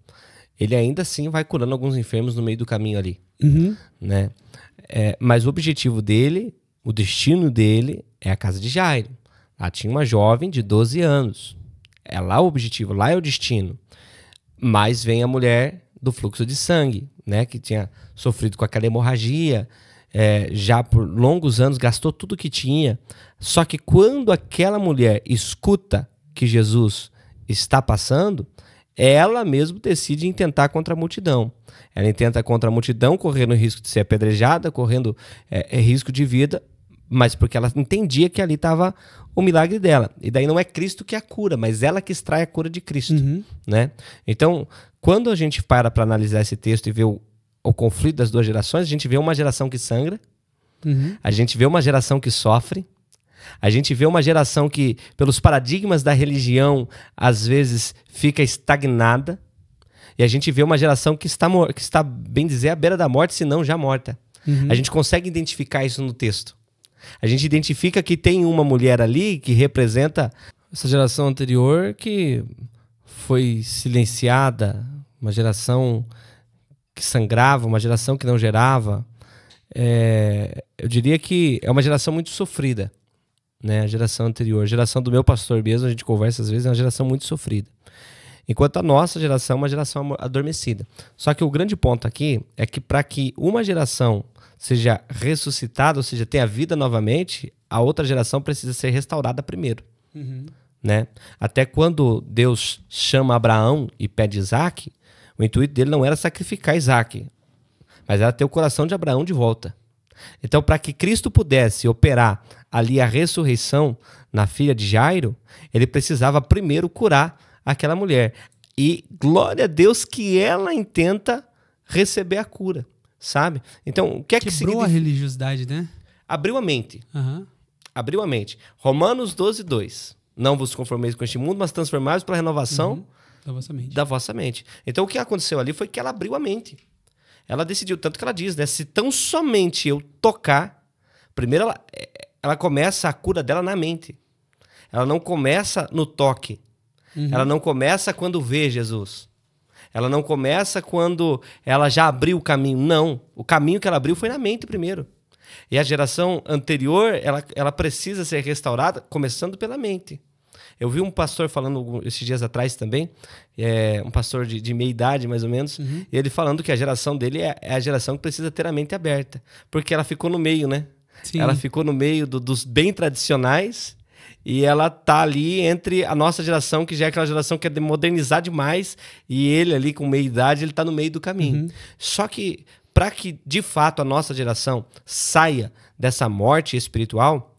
ele ainda assim vai curando alguns enfermos no meio do caminho ali. Né? Mas o objetivo dele, o destino dele é a casa de Jairo. Lá tinha uma jovem de 12 anos. É lá o objetivo, lá é o destino. Mas vem a mulher do fluxo de sangue, né, que tinha sofrido com aquela hemorragia, já por longos anos, gastou tudo que tinha. Só que quando aquela mulher escuta que Jesus está passando, ela mesmo decide intentar contra a multidão. Ela intenta contra a multidão, correndo risco de ser apedrejada, correndo risco de vida, mas porque ela entendia que ali estava o milagre dela. E daí não é Cristo que a cura, mas ela que extrai a cura de Cristo. Né? Então, quando a gente para analisar esse texto e ver o conflito das 2 gerações, a gente vê uma geração que sangra, a gente vê uma geração que sofre, a gente vê uma geração que, pelos paradigmas da religião, às vezes fica estagnada, e a gente vê uma geração que está, bem dizer, à beira da morte, se não já morta. A gente consegue identificar isso no texto. A gente identifica que tem uma mulher ali que representa essa geração anterior que foi silenciada, uma geração que sangrava, uma geração que não gerava. Eu diria que é uma geração muito sofrida, né? A geração anterior, a geração do meu pastor mesmo, a gente conversa às vezes, é uma geração muito sofrida. Enquanto a nossa geração é uma geração adormecida. Só que o grande ponto aqui é que para que uma geração seja ressuscitada, ou seja, tenha vida novamente, a outra geração precisa ser restaurada primeiro. Né? Até quando Deus chama Abraão e pede Isaac, o intuito dele não era sacrificar Isaac, mas era ter o coração de Abraão de volta. Então, para que Cristo pudesse operar ali a ressurreição na filha de Jairo, ele precisava primeiro curar aquela mulher. E glória a Deus que ela intenta receber a cura, sabe? Então, o que é que significa? Quebrou a religiosidade, né? Abriu a mente. Uhum. Abriu a mente. Romanos 12:2. Não vos conformeis com este mundo, mas transformai-vos pela renovação da vossa mente. Então, o que aconteceu ali foi que ela abriu a mente. Ela decidiu, tanto que ela diz, né? Se tão somente eu tocar... Primeiro, ela começa a cura dela na mente. Ela não começa no toque. Ela não começa quando vê Jesus. Ela não começa quando ela já abriu o caminho. Não. O caminho que ela abriu foi na mente primeiro. E a geração anterior, ela precisa ser restaurada começando pela mente. Eu vi um pastor falando esses dias atrás também, um pastor de meia idade mais ou menos, e ele falando que a geração dele é a geração que precisa ter a mente aberta, porque ela ficou no meio, né? Sim. Ela ficou no meio dos bem tradicionais e ela tá ali entre a nossa geração, que já é aquela geração que quer modernizar demais, e ele ali com meia idade, ele tá no meio do caminho. Só que para que de fato a nossa geração saia dessa morte espiritual,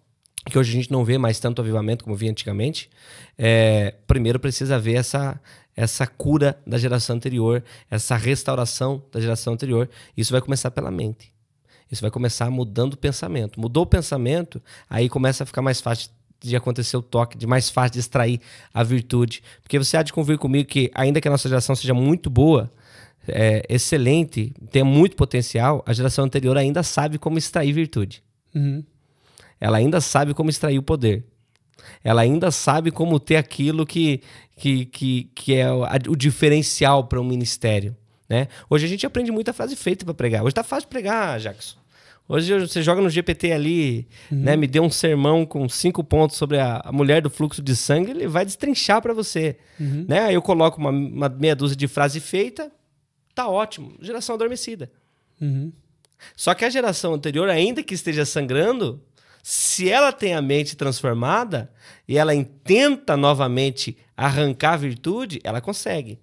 que hoje a gente não vê mais tanto avivamento como via antigamente, primeiro precisa ver essa cura da geração anterior, essa restauração da geração anterior. Isso vai começar pela mente. Isso vai começar mudando o pensamento. Mudou o pensamento, aí começa a ficar mais fácil de acontecer o toque, de mais fácil de extrair a virtude. Porque você há de convir comigo que, ainda que a nossa geração seja muito boa, excelente, tenha muito potencial, a geração anterior ainda sabe como extrair virtude. Ela ainda sabe como extrair o poder. Ela ainda sabe como ter aquilo que é o diferencial para um ministério. Né? Hoje a gente aprende muita frase feita para pregar. Hoje tá fácil de pregar, Jackson. Hoje você joga no GPT ali, né? Me deu um sermão com 5 pontos sobre a mulher do fluxo de sangue, ele vai destrinchar para você. Né? Aí eu coloco uma meia dúzia de frase feita, tá ótimo. Geração adormecida. Só que a geração anterior, ainda que esteja sangrando, se ela tem a mente transformada e ela intenta novamente arrancar a virtude, ela consegue.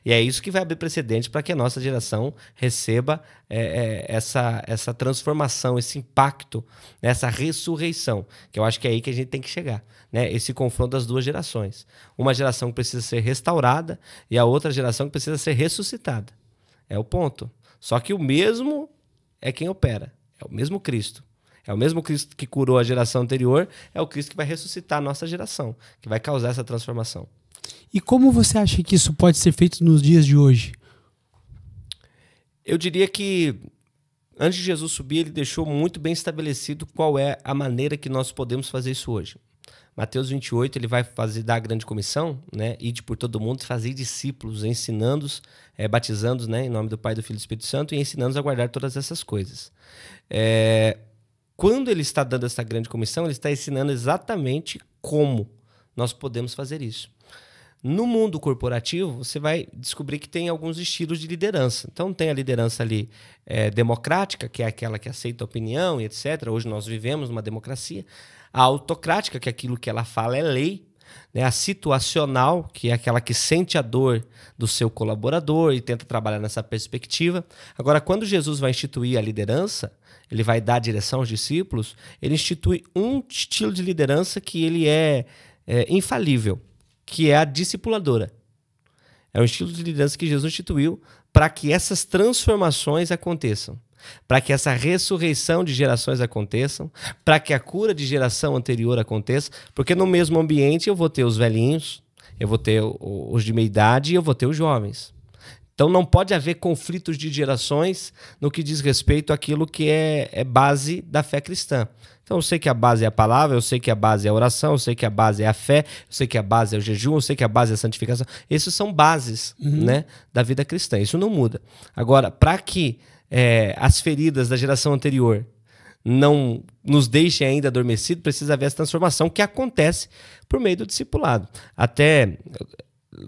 E é isso que vai abrir precedente para que a nossa geração receba essa transformação, esse impacto, essa ressurreição, que eu acho que é aí que a gente tem que chegar, né? Esse confronto das duas gerações. Uma geração que precisa ser restaurada e a outra geração que precisa ser ressuscitada. É o ponto. Só que o mesmo é quem opera, é o mesmo Cristo. É o mesmo Cristo que curou a geração anterior, é o Cristo que vai ressuscitar a nossa geração, que vai causar essa transformação. E como você acha que isso pode ser feito nos dias de hoje? Eu diria que antes de Jesus subir, ele deixou muito bem estabelecido qual é a maneira que nós podemos fazer isso hoje. Mateus 28, ele vai dar a grande comissão, né? Ide por todo mundo, fazer discípulos, ensinando-os, batizando-os, né? Em nome do Pai, do Filho e do Espírito Santo, e ensinando-os a guardar todas essas coisas. Quando ele está dando essa grande comissão, ele está ensinando exatamente como nós podemos fazer isso. No mundo corporativo, você vai descobrir que tem alguns estilos de liderança. Então, tem a liderança ali democrática, que é aquela que aceita a opinião e etc. Hoje nós vivemos numa democracia. A autocrática, que é aquilo que ela fala é lei. Né? A situacional, que é aquela que sente a dor do seu colaborador e tenta trabalhar nessa perspectiva. Agora, quando Jesus vai instituir a liderança, ele vai dar direção aos discípulos, ele institui um estilo de liderança que ele é infalível, que é a discipuladora. É um estilo de liderança que Jesus instituiu para que essas transformações aconteçam, para que essa ressurreição de gerações aconteçam, para que a cura de geração anterior aconteça, porque no mesmo ambiente eu vou ter os velhinhos, eu vou ter os de meia idade e eu vou ter os jovens. Então não pode haver conflitos de gerações no que diz respeito àquilo que é base da fé cristã. Então eu sei que a base é a palavra, eu sei que a base é a oração, eu sei que a base é a fé, eu sei que a base é o jejum, eu sei que a base é a santificação. Essas são bases, né, da vida cristã. Isso não muda. Agora, para que as feridas da geração anterior não nos deixem ainda adormecidos, precisa haver essa transformação que acontece por meio do discipulado. Até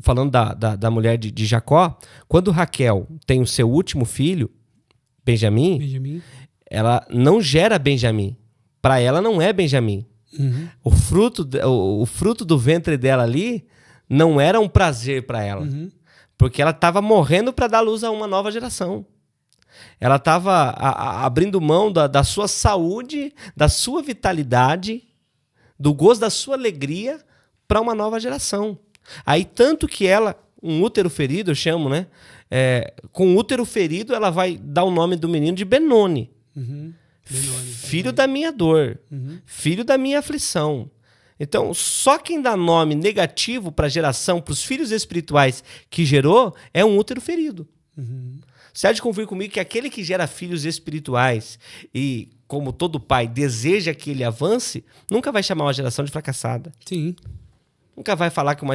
falando da mulher de Jacó, quando Raquel tem o seu último filho, Benjamim, ela não gera Benjamim. Para ela não é Benjamim. Uhum. O fruto do ventre dela ali não era um prazer para ela. Uhum. Porque ela estava morrendo para dar luz a uma nova geração. Ela estava abrindo mão da sua saúde, da sua vitalidade, do gozo da sua alegria para uma nova geração. Aí tanto que ela, um útero ferido, eu chamo, né? Com útero ferido, ela vai dar o nome do menino de Benoni. Uhum. Filho da minha dor, filho da minha aflição. Então, só quem dá nome negativo para a geração, para os filhos espirituais que gerou, é um útero ferido. Uhum. Você há de convir comigo que aquele que gera filhos espirituais e, como todo pai, deseja que ele avance, nunca vai chamar uma geração de fracassada. Sim. Nunca vai falar que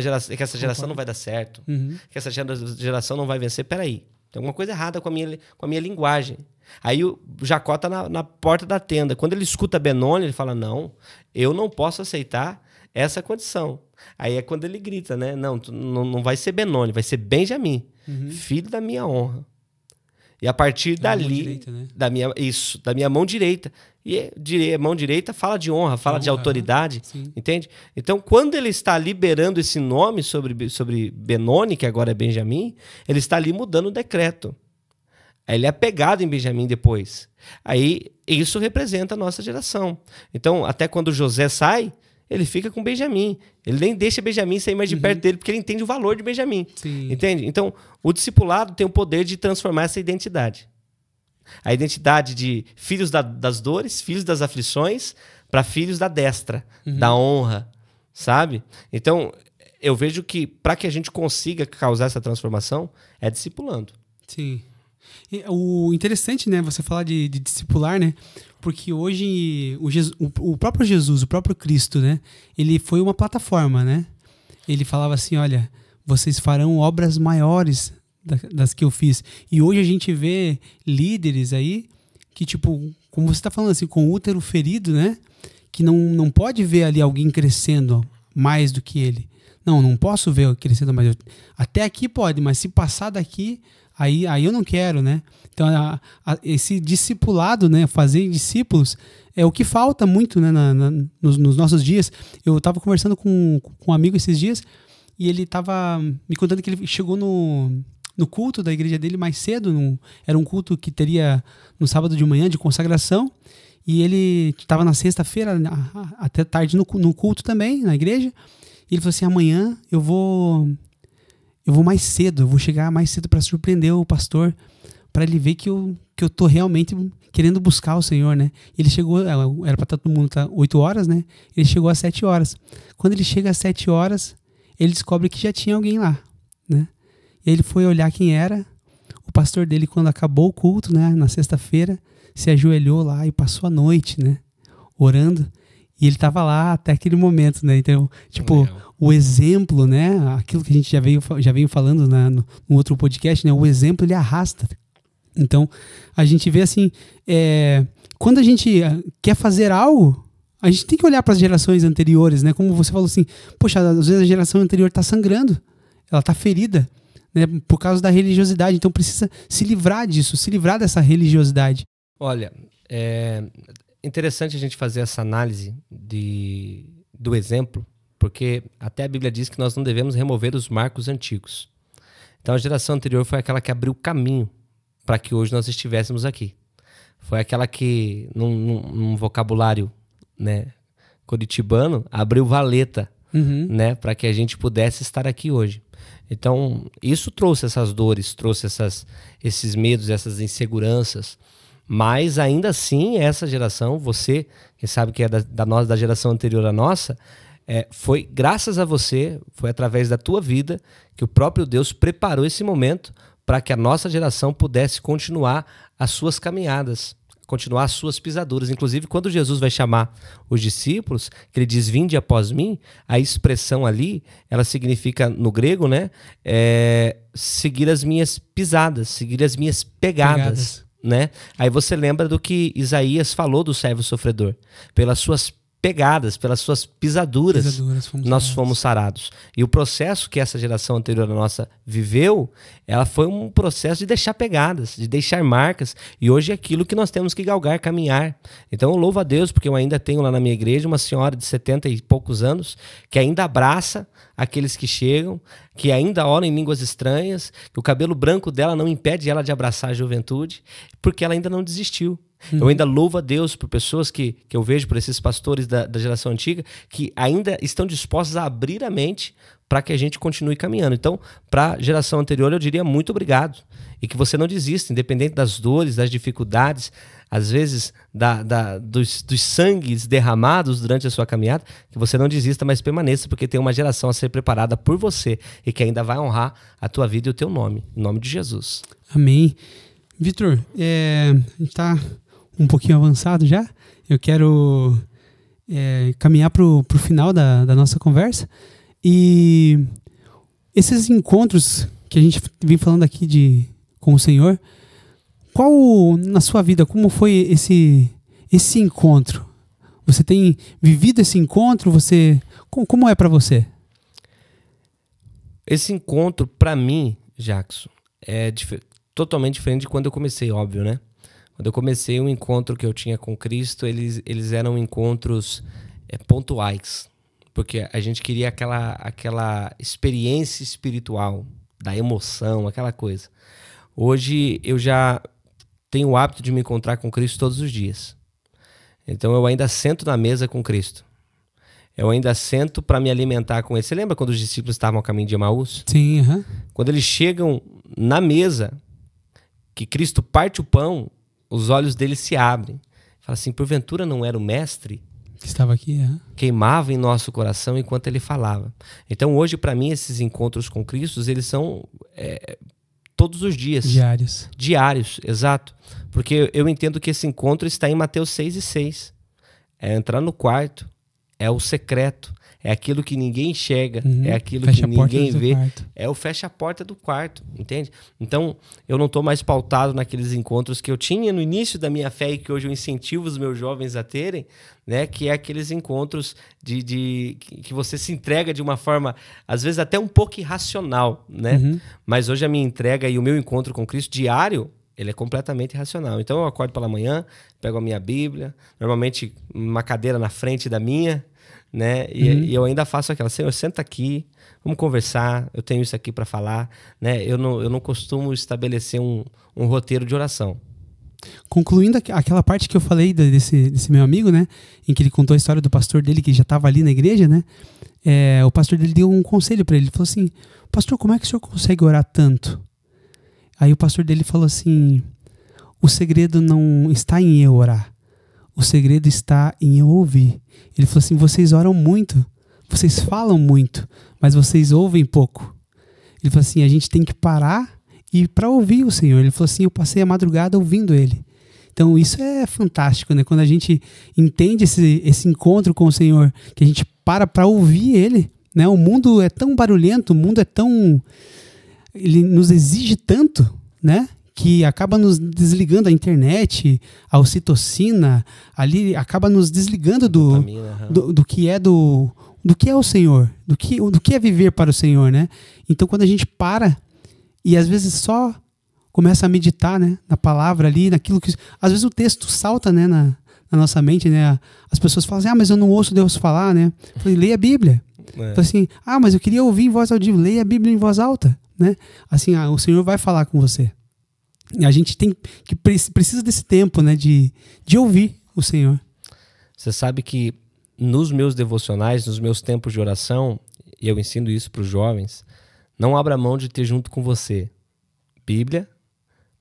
essa geração não vai dar certo, que essa geração não vai vencer. Peraí, tem alguma coisa errada com a minha linguagem. Aí o Jacó está na porta da tenda. Quando ele escuta Benoni, ele fala, não, eu não posso aceitar essa condição. Aí é quando ele grita, né? Não vai ser Benoni, vai ser Benjamim, filho da minha honra. E a partir dali, direita, né? da minha mão direita. E mão direita fala de honra, fala de autoridade, entende? Então, quando ele está liberando esse nome sobre Benoni, que agora é Benjamim, ele está ali mudando o decreto. Aí ele é apegado em Benjamim depois. Aí isso representa a nossa geração. Então, até quando José sai, ele fica com Benjamim. Ele nem deixa Benjamim sair mais de perto dele, porque ele entende o valor de Benjamim. Sim. Entende? Então, o discipulado tem o poder de transformar essa identidade. A identidade de filhos das dores, filhos das aflições, para filhos da destra, da honra, sabe? Então, eu vejo que para que a gente consiga causar essa transformação, é discipulando. Sim. E o interessante, né, você falar de discipular, né? Porque hoje o próprio Jesus, o próprio Cristo, né? Ele foi uma plataforma, né? Ele falava assim, olha, vocês farão obras maiores das que eu fiz. E hoje a gente vê líderes aí que, tipo, como você está falando assim, com o útero ferido, né? Que não pode ver ali alguém crescendo mais do que ele. Não posso ver crescendo mais. Até aqui pode, mas se passar daqui, aí eu não quero, né? Então, esse discipulado, né? Fazer discípulos é o que falta muito, né? Nos nossos dias. Eu estava conversando com um amigo esses dias e ele estava me contando que ele chegou no culto da igreja dele mais cedo. Era um culto que teria no sábado de manhã de consagração. E ele estava na sexta-feira, até tarde, no culto também, na igreja. E ele falou assim, amanhã eu vou mais cedo, eu vou chegar mais cedo para surpreender o pastor, para ele ver que eu tô realmente querendo buscar o Senhor, né? Ele chegou, era para todo mundo estar 8 horas, né? Ele chegou às 7 horas. Quando ele chega às 7 horas, ele descobre que já tinha alguém lá, né? E aí ele foi olhar quem era. O pastor dele, quando acabou o culto, né, na sexta-feira, se ajoelhou lá e passou a noite, né, orando. E ele estava lá até aquele momento, né? Então, tipo, o exemplo, né? Aquilo que a gente já veio falando no outro podcast, né? O exemplo, ele arrasta. Então, a gente vê assim, quando a gente quer fazer algo, a gente tem que olhar para as gerações anteriores, né? Como você falou assim, poxa, às vezes a geração anterior está sangrando, ela está ferida, né? Por causa da religiosidade. Então, precisa se livrar disso, se livrar dessa religiosidade. Olha, interessante a gente fazer essa análise do exemplo, porque até a Bíblia diz que nós não devemos remover os marcos antigos. Então a geração anterior foi aquela que abriu o caminho para que hoje nós estivéssemos aqui. Foi aquela que, num vocabulário, né, curitibano, abriu valeta, né, para que a gente pudesse estar aqui hoje. Então isso trouxe essas dores, trouxe esses medos, essas inseguranças. Mas ainda assim, essa geração, você, que sabe que é da geração anterior à nossa, foi graças a você, foi através da tua vida, que o próprio Deus preparou esse momento para que a nossa geração pudesse continuar as suas caminhadas, continuar as suas pisaduras. Inclusive, quando Jesus vai chamar os discípulos, que ele diz, vinde após mim, a expressão ali, ela significa, no grego, né, seguir as minhas pisadas, seguir as minhas pegadas. Né? Aí você lembra do que Isaías falou do servo sofredor. Pelas suas pegadas, pelas suas pisaduras, nós fomos sarados. E o processo que essa geração anterior à nossa viveu, ela foi um processo de deixar pegadas, de deixar marcas, e hoje é aquilo que nós temos que galgar, caminhar. Então eu louvo a Deus, porque eu ainda tenho lá na minha igreja uma senhora de 70 e poucos anos, que ainda abraça aqueles que chegam, que ainda ora em línguas estranhas, que o cabelo branco dela não impede ela de abraçar a juventude, porque ela ainda não desistiu. Eu ainda louvo a Deus por pessoas que eu vejo, por esses pastores da geração antiga, que ainda estão dispostos a abrir a mente para que a gente continue caminhando. Então, para a geração anterior, eu diria muito obrigado. E que você não desista, independente das dores, das dificuldades, às vezes dos sangues derramados durante a sua caminhada, que você não desista, mas permaneça, porque tem uma geração a ser preparada por você e que ainda vai honrar a tua vida e o teu nome. Em nome de Jesus. Amém. Vitor, a gente está um pouquinho avançado já. Eu quero caminhar para o final da nossa conversa. E esses encontros que a gente vem falando aqui com o Senhor, qual, na sua vida, como foi esse encontro? Você tem vivido esse encontro? Como é para você? Esse encontro, para mim, Jackson, é totalmente diferente de quando eu comecei, óbvio, né? Quando eu comecei, o encontro que eu tinha com Cristo, eles eram encontros pontuais, porque a gente queria aquela experiência espiritual, da emoção, aquela coisa. Hoje eu já tenho o hábito de me encontrar com Cristo todos os dias. Então eu ainda sento na mesa com Cristo. Eu ainda sento para me alimentar com ele. Você lembra quando os discípulos estavam ao caminho de Emaús? Sim, aham. Quando eles chegam na mesa, que Cristo parte o pão, os olhos deles se abrem. Fala assim, porventura não era o mestre que estava aqui? Queimava em nosso coração enquanto ele falava. Então hoje, para mim, esses encontros com Cristo, eles são todos os dias. Diários, exato. Porque eu entendo que esse encontro está em Mateus 6:6. É entrar no quarto, é o secreto, é aquilo que ninguém enxerga, é aquilo que ninguém vê, é o fecha a porta do quarto, entende? Então, eu não estou mais pautado naqueles encontros que eu tinha no início da minha fé e que hoje eu incentivo os meus jovens a terem, né? Que é aqueles encontros que você se entrega de uma forma, às vezes até um pouco irracional, né? Mas hoje a minha entrega e o meu encontro com Cristo diário, ele é completamente racional. Então eu acordo pela manhã, pego a minha Bíblia, normalmente uma cadeira na frente da minha, né? E eu ainda faço aquela, Senhor, senta aqui, vamos conversar, eu tenho isso aqui para falar, né? Eu não costumo estabelecer um roteiro de oração. Concluindo aquela parte que eu falei desse meu amigo, né? Em que ele contou a história do pastor dele que já estava ali na igreja, né? O pastor dele deu um conselho para ele, ele falou assim, pastor, como é que o senhor consegue orar tanto? Aí o pastor dele falou assim, o segredo não está em eu orar, o segredo está em eu ouvir. Ele falou assim, vocês oram muito, vocês falam muito, mas vocês ouvem pouco. Ele falou assim, a gente tem que parar e para ouvir o Senhor. Ele falou assim, eu passei a madrugada ouvindo Ele. Então isso é fantástico, né? Quando a gente entende esse encontro com o Senhor, que a gente para ouvir Ele, né? O mundo é tão barulhento, o mundo é tão... Ele nos exige tanto, né? Que acaba nos desligando a internet, a ocitocina, ali acaba nos desligando do que é o Senhor, do que é viver para o Senhor, né? Então quando a gente para e às vezes só começa a meditar, né, na palavra ali, naquilo que às vezes o texto salta, né, na nossa mente, né? As pessoas falam assim, mas eu não ouço Deus falar, né? Eu falei, leia a Bíblia. Falei assim, mas eu queria ouvir em voz audível, leia a Bíblia em voz alta, né? Assim, o Senhor vai falar com você. A gente precisa desse tempo, né, de ouvir o Senhor. Você sabe que nos meus devocionais, nos meus tempos de oração, e eu ensino isso para os jovens, não abra mão de ter junto com você Bíblia,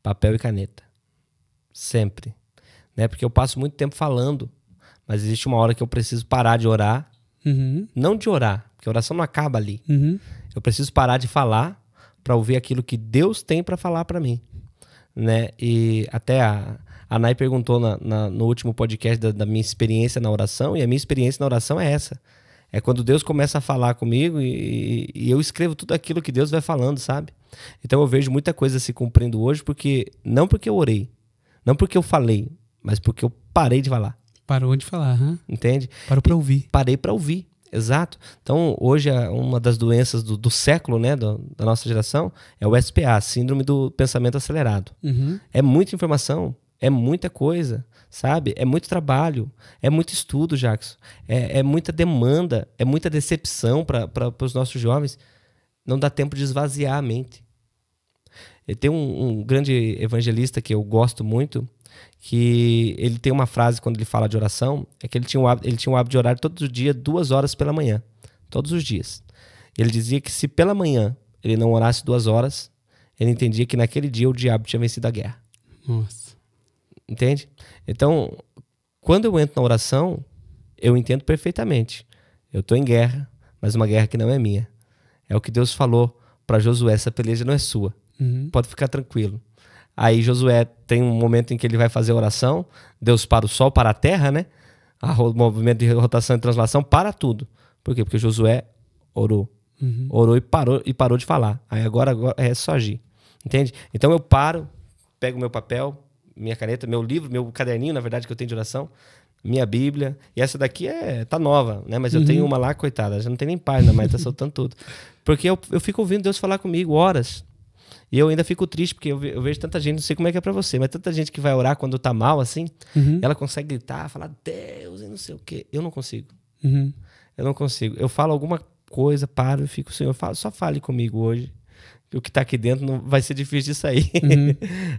papel e caneta. Sempre. Né? Porque eu passo muito tempo falando, mas existe uma hora que eu preciso parar de orar. Não de orar, porque a oração não acaba ali. Eu preciso parar de falar para ouvir aquilo que Deus tem para falar para mim. Né? E até a Nay perguntou no último podcast da minha experiência na oração, e a minha experiência na oração é essa. É quando Deus começa a falar comigo e eu escrevo tudo aquilo que Deus vai falando, sabe? Então eu vejo muita coisa se cumprindo hoje, não porque eu orei, não porque eu falei, mas porque eu parei de falar. Parou de falar, Entende? Parou para ouvir. Parei para ouvir, exato. Então, hoje, uma das doenças do século, né, da nossa geração, é o SPA, Síndrome do Pensamento Acelerado. É muita informação, é muita coisa, sabe? É muito trabalho, é muito estudo, Jackson. É muita demanda, é muita decepção para os nossos jovens. Não dá tempo de esvaziar a mente. E tem um grande evangelista que eu gosto muito, que ele tem uma frase quando ele fala de oração, é que ele tinha o hábito de orar todos os dias 2 horas pela manhã, todos os dias. Ele dizia que se pela manhã ele não orasse 2 horas, ele entendia que naquele dia o diabo tinha vencido a guerra. Nossa. Entende? Então, quando eu entro na oração, eu entendo perfeitamente. Eu estou em guerra, mas uma guerra que não é minha. É o que Deus falou para Josué, essa peleja não é sua. Pode ficar tranquilo. Aí Josué tem um momento em que ele vai fazer a oração, Deus para o sol, para a terra, né? O movimento de rotação e translação para tudo. Por quê? Porque Josué orou. Orou e parou de falar. Aí agora é só agir. Entende? Então eu paro, pego meu papel, minha caneta, meu livro, meu caderninho, na verdade, que eu tenho de oração, minha Bíblia, e essa daqui tá nova, né? Mas eu tenho uma lá, coitada, já não tem nem página, mas tá soltando tudo. Porque eu fico ouvindo Deus falar comigo horas. E eu ainda fico triste, porque eu vejo tanta gente, não sei como é que é pra você, mas tanta gente que vai orar quando tá mal, assim, ela consegue gritar, falar Deus e não sei o quê. Eu não consigo. Eu não consigo. Eu falo alguma coisa, paro e fico, Senhor, só fale comigo hoje. O que tá aqui dentro não vai ser difícil de sair.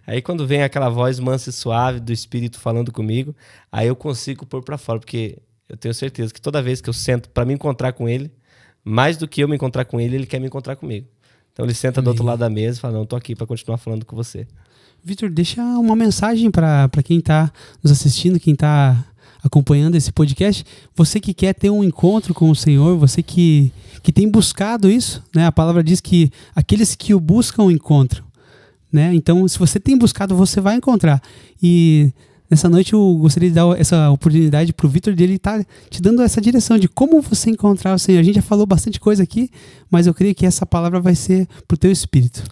Aí quando vem aquela voz mansa e suave do Espírito falando comigo, aí eu consigo pôr pra fora, porque eu tenho certeza que toda vez que eu sento pra me encontrar com ele, mais do que eu me encontrar com ele, ele quer me encontrar comigo. Então ele senta do outro lado da mesa e fala, não, tô aqui para continuar falando com você. Vitor, deixa uma mensagem para quem está nos assistindo, quem está acompanhando esse podcast. Você que quer ter um encontro com o Senhor, você que tem buscado isso, né? A palavra diz que aqueles que o buscam encontram, né? Então, se você tem buscado, você vai encontrar. E nessa noite eu gostaria de dar essa oportunidade para o Vitor, dele estar te dando essa direção de como você encontrar o Senhor. A gente já falou bastante coisa aqui, mas eu creio que essa palavra vai ser para o teu espírito.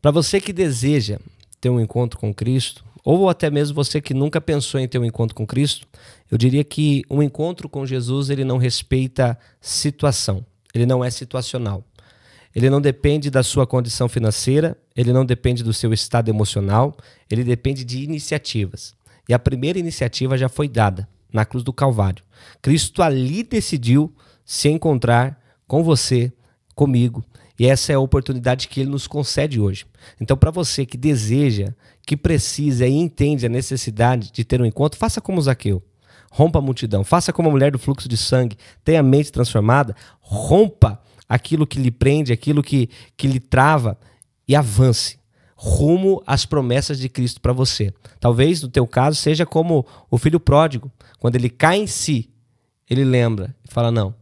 Para você que deseja ter um encontro com Cristo, ou até mesmo você que nunca pensou em ter um encontro com Cristo, eu diria que um encontro com Jesus, ele não respeita situação, ele não é situacional. Ele não depende da sua condição financeira, ele não depende do seu estado emocional, ele depende de iniciativas. E a primeira iniciativa já foi dada na cruz do Calvário. Cristo ali decidiu se encontrar com você, comigo. E essa é a oportunidade que ele nos concede hoje. Então, para você que deseja, que precisa e entende a necessidade de ter um encontro, faça como Zaqueu. Rompa a multidão. Faça como a mulher do fluxo de sangue. Tenha a mente transformada. Rompa aquilo que lhe prende, aquilo que lhe trava e avance rumo às promessas de Cristo para você. Talvez, no teu caso, seja como o filho pródigo. Quando ele cai em si, ele lembra e fala, não,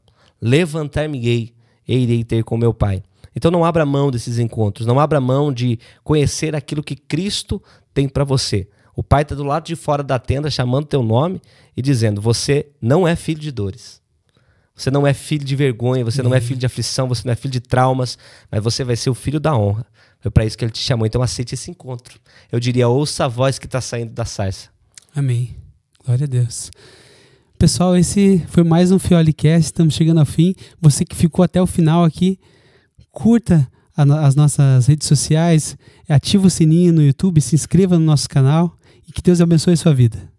levantar-me-ei e irei ter com meu pai. Então não abra mão desses encontros, não abra mão de conhecer aquilo que Cristo tem para você. O pai está do lado de fora da tenda chamando teu nome e dizendo, você não é filho de dores. Você não é filho de vergonha, você não é filho de aflição, você não é filho de traumas, mas você vai ser o filho da honra. Foi para isso que ele te chamou, então aceite esse encontro. Eu diria, ouça a voz que está saindo da sarça. Amém. Glória a Deus. Pessoal, esse foi mais um FioliCast, estamos chegando ao fim. Você que ficou até o final aqui, curta as nossas redes sociais, ativa o sininho no YouTube, se inscreva no nosso canal e que Deus abençoe a sua vida.